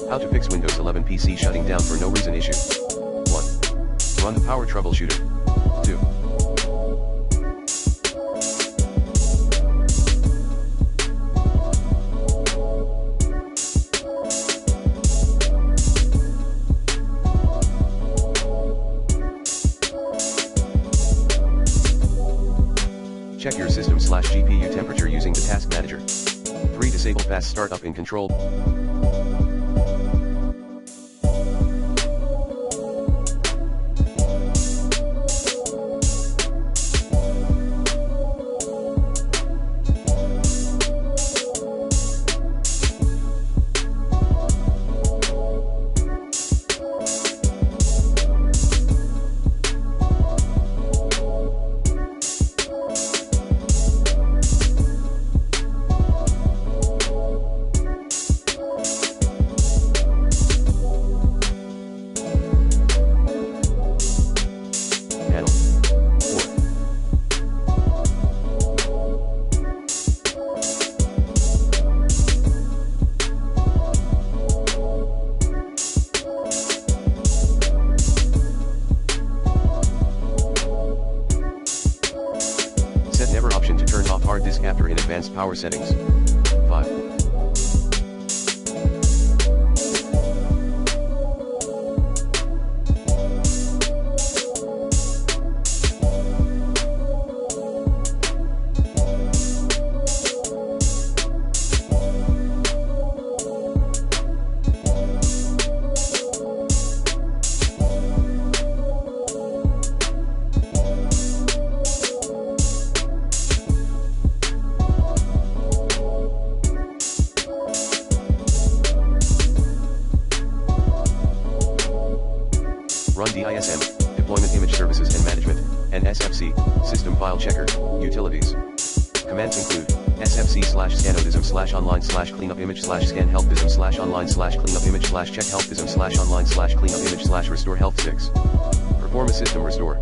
How to fix Windows 11 PC shutting down for no reason issue. 1. Run the power troubleshooter. 2. Check your system/GPU temperature using the Task Manager. 3. Disable fast startup in Control. Set never option to turn off hard disk after in advanced power settings. 5. Run DISM, Deployment Image Services and Management, and SFC, System File Checker, Utilities. Commands include, sfc/scanodism/online/cleanupimage/scan-helpdism/online/cleanupimage/check-helpdism/online/cleanupimage/restore-health 6. Perform a system restore.